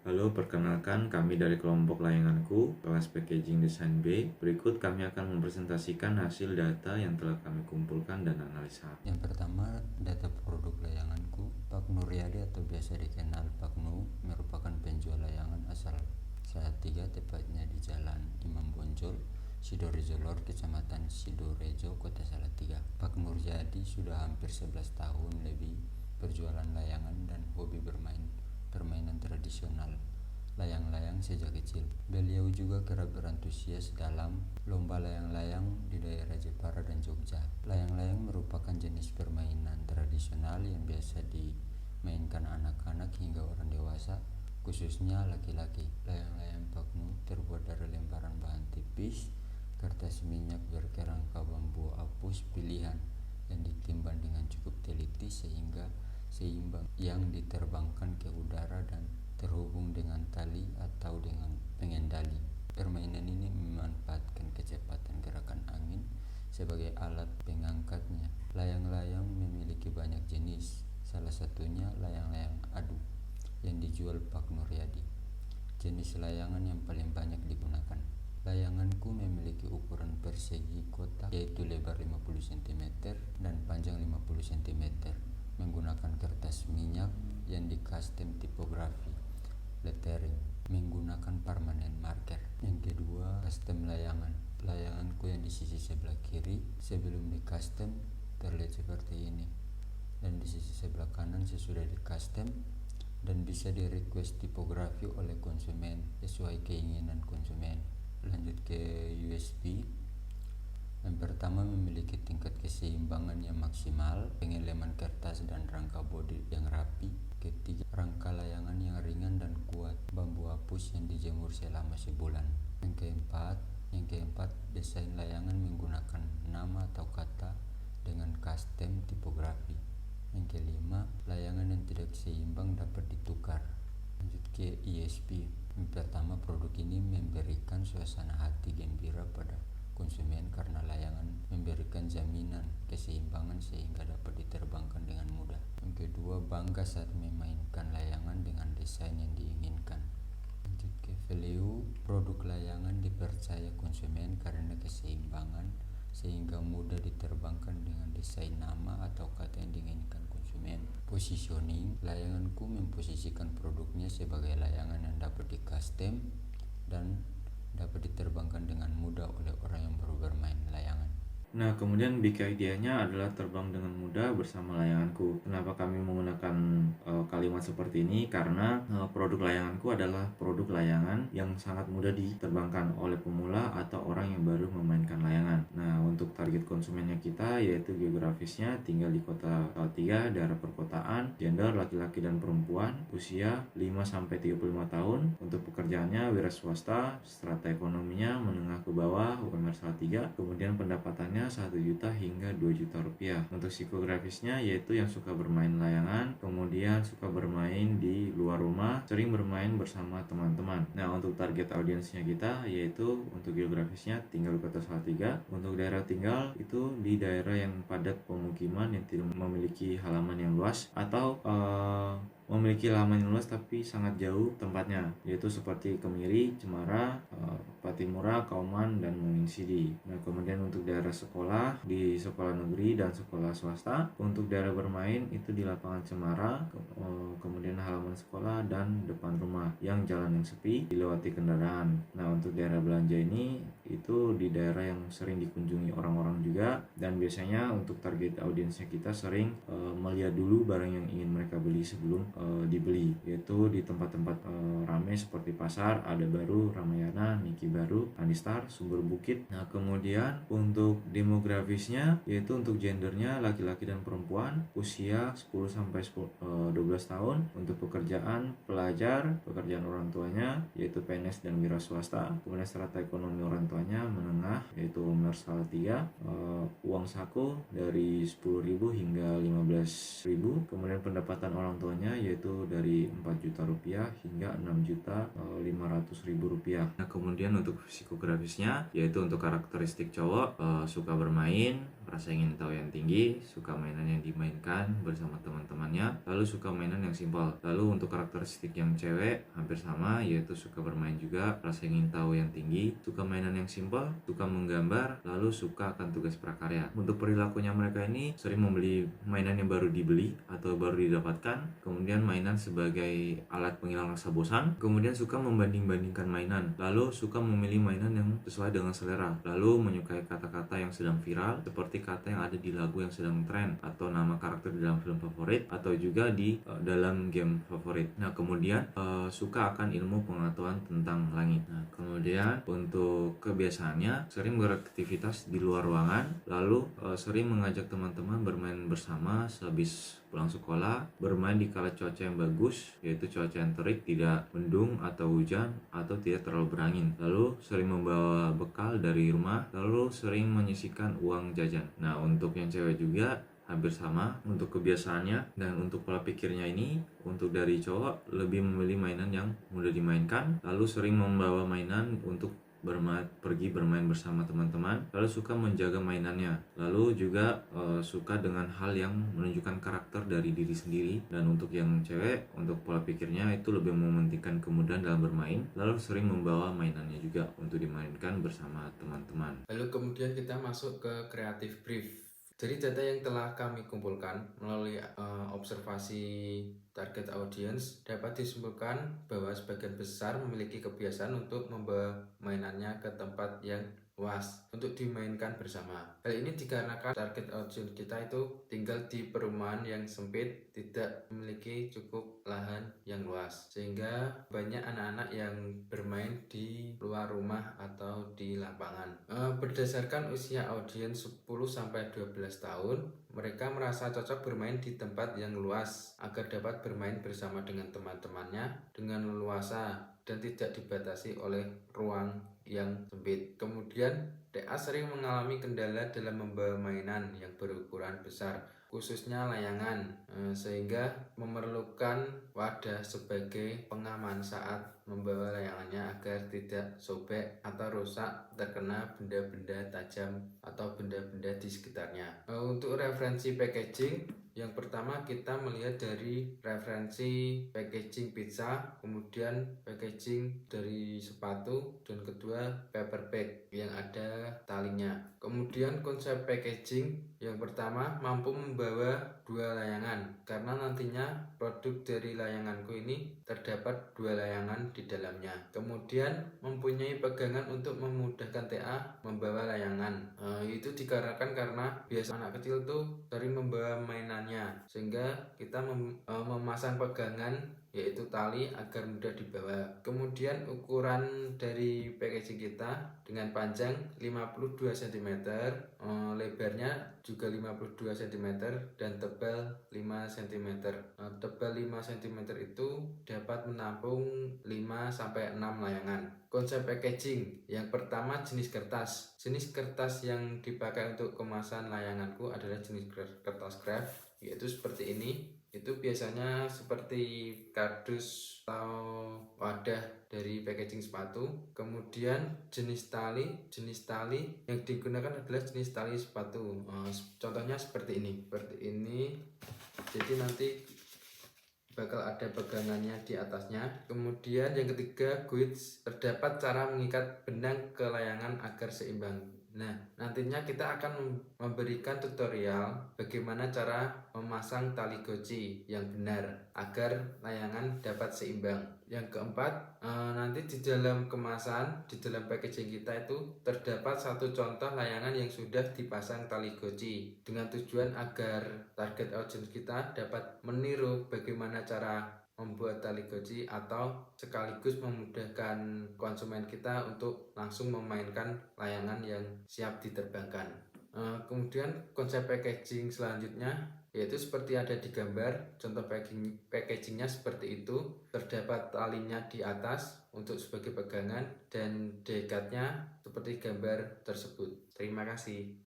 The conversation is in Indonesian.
Halo, perkenalkan kami dari kelompok layanganku, kelas Packaging Design B. Berikut kami akan mempresentasikan hasil data yang telah kami kumpulkan dan analisa. Yang pertama, data produk layanganku. Pak Nuryadi atau biasa dikenal Pak Nu merupakan penjual layangan asal Salatiga, tepatnya di Jalan Imam Bonjol, Sidorejo Lor, Kecamatan Sidorejo, Kota Salatiga. Pak Nuryadi sudah hampir 11 tahun lebih berjualan layangan dan hobi bermain permainan tradisional layang-layang sejak kecil. Beliau juga kerap berantusias dalam lomba layang-layang di daerah Jepara dan Jogja. Layang-layang merupakan jenis permainan tradisional yang biasa dimainkan anak-anak hingga orang dewasa, khususnya laki-laki. Layang-layang Paknu terbuat dari lembaran bahan tipis, kertas minyak berkerangka bambu apus pilihan yang ditimbang dengan cukup teliti sehingga seimbang, yang diterbangkan ke udara dan terhubung dengan tali atau dengan pengendali. Permainan ini memanfaatkan kecepatan gerakan angin sebagai alat pengangkatnya. Layang-layang memiliki banyak jenis, salah satunya layang-layang adu yang dijual Pak Nuryadi. Jenis layangan yang paling banyak digunakan. Layanganku memiliki ukuran persegi kotak, yaitu lebar 50 cm dan panjang 50 cm, menggunakan kertas minyak yang di custom tipografi lettering menggunakan permanent marker. Yang kedua, custom layangan. Layanganku yang di sisi sebelah kiri sebelum di custom terlihat seperti ini, dan di sisi sebelah kanan sesudah di custom, dan bisa di request tipografi oleh konsumen sesuai keinginan konsumen. Lanjut ke USB. Yang pertama, memiliki tingkat keseimbangan yang maksimal, pengeleman kertas dan rangka bodi yang rapi. Ketiga, rangka layangan yang ringan dan kuat, bambu hapus yang dijemur selama sebulan. Yang keempat, desain layangan menggunakan nama atau kata dengan custom tipografi. Yang kelima, layangan yang tidak seimbang dapat ditukar. Lanjut ke ESP. Yang pertama, produk ini memberikan suasana hati gembira pada konsumen karena layangan memberikan jaminan keseimbangan sehingga dapat diterbangkan dengan mudah. Yang kedua, bangga saat memainkan layangan dengan desain yang diinginkan. Lanjut ke value. Produk layangan dipercaya konsumen karena keseimbangan sehingga mudah diterbangkan dengan desain nama atau kata yang diinginkan konsumen. Positioning. Layanganku memposisikan produknya sebagai layangan yang dapat di custom dan dapat diterbangkan dengan mudah oleh orang yang baru bermain layangan. Nah, kemudian big idea-nya adalah terbang dengan mudah bersama layanganku. Kenapa kami menggunakan kalimat seperti ini? Karena produk layanganku adalah produk layangan yang sangat mudah diterbangkan oleh pemula atau orang yang baru memainkan layangan. Nah, untuk target konsumennya kita yaitu geografisnya tinggal di kota Salatiga, daerah perkotaan, gender laki-laki dan perempuan, usia 5-35 tahun. Untuk pekerjaannya wira swasta, strata ekonominya menengah ke bawah, UMR Salatiga. Kemudian pendapatannya 1 juta hingga 2 juta rupiah. Untuk psikografisnya yaitu yang suka bermain layangan, kemudian suka bermain di luar rumah, sering bermain bersama teman-teman. Nah, untuk target audiensnya kita yaitu untuk geografisnya tinggal di kota Salatiga. Untuk daerah tinggal itu di daerah yang padat pemukiman yang tidak memiliki halaman yang luas atau memiliki halaman yang luas tapi sangat jauh tempatnya, yaitu seperti Kemiri, Cemara, Patimura, Kauman, dan Muningsidi. Nah, kemudian untuk daerah sekolah di sekolah negeri dan sekolah swasta. Untuk daerah bermain itu di lapangan Cemara, kemudian halaman sekolah dan depan rumah yang jalan yang sepi dilewati kendaraan. Nah, untuk daerah belanja ini itu di daerah yang sering dikunjungi orang-orang juga, dan biasanya untuk target audiensnya kita sering melihat dulu barang yang ingin mereka beli sebelum dibeli, yaitu di tempat-tempat ramai seperti pasar, Ada Baru, Ramayana, Niki Baru, Anistar, Sumber Bukit. Nah, kemudian untuk demografisnya yaitu untuk gendernya laki-laki dan perempuan, usia 10-12 tahun. Untuk pekerjaan pelajar, pekerjaan orang tuanya yaitu PNS dan wira swasta. Kemudian strata ekonomi orang tuanya menengah yaitu UMR Salatiga. Uang saku dari 10.000 hingga 15.000. Kemudian pendapatan orang tuanya yaitu dari 4 juta rupiah hingga 6.500.000 rupiah. Nah, kemudian untuk psikografisnya yaitu untuk karakteristik cowok suka bermain, rasa ingin tahu yang tinggi, suka mainan yang dimainkan bersama teman-temannya, lalu suka mainan yang simpel. Lalu untuk karakteristik yang cewek hampir sama, yaitu suka bermain juga, rasa ingin tahu yang tinggi, suka mainan yang simpel, suka menggambar, lalu suka akan tugas prakarya. Untuk perilakunya mereka ini sering membeli mainan yang baru dibeli atau baru didapatkan, kemudian mainan sebagai alat penghilang rasa bosan, kemudian suka membanding-bandingkan mainan, lalu suka memilih mainan yang sesuai dengan selera, lalu menyukai kata-kata yang sedang viral seperti kata yang ada di lagu yang sedang tren atau nama karakter di dalam film favorit atau juga di dalam game favorit. Nah, kemudian suka akan ilmu pengetahuan tentang langit. Nah, kemudian untuk kebiasaannya sering beraktivitas di luar ruangan, lalu sering mengajak teman-teman bermain bersama sehabis pulang sekolah, bermain di kala cuaca yang bagus, yaitu cuaca yang terik, tidak mendung atau hujan atau tidak terlalu berangin. Lalu sering membawa bekal dari rumah, lalu sering menyisihkan uang jajan. Nah, untuk yang cewek juga hampir sama untuk kebiasaannya dan untuk pola pikirnya ini. Untuk dari cowok lebih memilih mainan yang mudah dimainkan, lalu sering membawa mainan untuk pergi bermain bersama teman-teman, lalu suka menjaga mainannya, lalu juga suka dengan hal yang menunjukkan karakter dari diri sendiri. Dan untuk yang cewek, untuk pola pikirnya itu lebih mementingkan kemudahan dalam bermain, lalu sering membawa mainannya juga untuk dimainkan bersama teman-teman. Lalu kemudian kita masuk ke creative brief. Dari data yang telah kami kumpulkan melalui observasi target audience, dapat disimpulkan bahwa sebagian besar memiliki kebiasaan untuk membawa mainannya ke tempat yang luas untuk dimainkan bersama. Hal ini dikarenakan target audience kita itu tinggal di perumahan yang sempit, tidak memiliki cukup lahan yang luas, sehingga banyak anak-anak yang bermain di luar rumah atau di lapangan. Berdasarkan usia audiens 10-12 tahun, mereka merasa cocok bermain di tempat yang luas agar dapat bermain bersama dengan teman-temannya dengan leluasa dan tidak dibatasi oleh ruang yang sempit. Kemudian, TA sering mengalami kendala dalam membawa mainan yang berukuran besar, khususnya layangan, sehingga memerlukan wadah sebagai pengaman saat membawa layangannya agar tidak sobek atau rusak terkena benda-benda tajam atau benda-benda di sekitarnya. Untuk referensi packaging, yang pertama kita melihat dari referensi packaging pizza, kemudian packaging dari sepatu, dan kedua paper bag yang ada talinya. Kemudian konsep packaging yang pertama mampu membawa dua layangan, karena nantinya produk dari layanganku ini terdapat dua layangan di dalamnya. Kemudian mempunyai pegangan untuk memudahkan TA membawa layangan. Itu dikarenakan karena biasa anak kecil tuh sering membawa mainannya, sehingga kita memasang pegangan yaitu tali agar mudah dibawa. Kemudian ukuran dari packaging kita dengan panjang 52 cm, lebarnya juga 52 cm dan tebal 5 cm. Tebal 5 cm itu dapat menampung 5-6 layangan. Konsep packaging yang pertama, jenis kertas. Jenis kertas yang dipakai untuk kemasan layanganku adalah jenis kertas craft, yaitu seperti ini. Itu biasanya seperti kardus atau wadah dari packaging sepatu. Kemudian jenis tali yang digunakan adalah jenis tali sepatu. Contohnya seperti ini. Jadi nanti bakal ada pegangannya di atasnya. Kemudian yang ketiga, guides. Terdapat cara mengikat benang ke layangan agar seimbang. Nah, nantinya kita akan memberikan tutorial bagaimana cara memasang tali goci yang benar agar layangan dapat seimbang. Yang keempat, nanti di dalam kemasan, di dalam packaging kita itu terdapat satu contoh layangan yang sudah dipasang tali goci dengan tujuan agar target audience kita dapat meniru bagaimana cara membuat tali goci atau sekaligus memudahkan konsumen kita untuk langsung memainkan layangan yang siap diterbangkan. Kemudian konsep packaging selanjutnya yaitu seperti ada di gambar. Contoh packagingnya seperti itu. Terdapat talinya di atas untuk sebagai pegangan dan dekatnya seperti gambar tersebut. Terima kasih.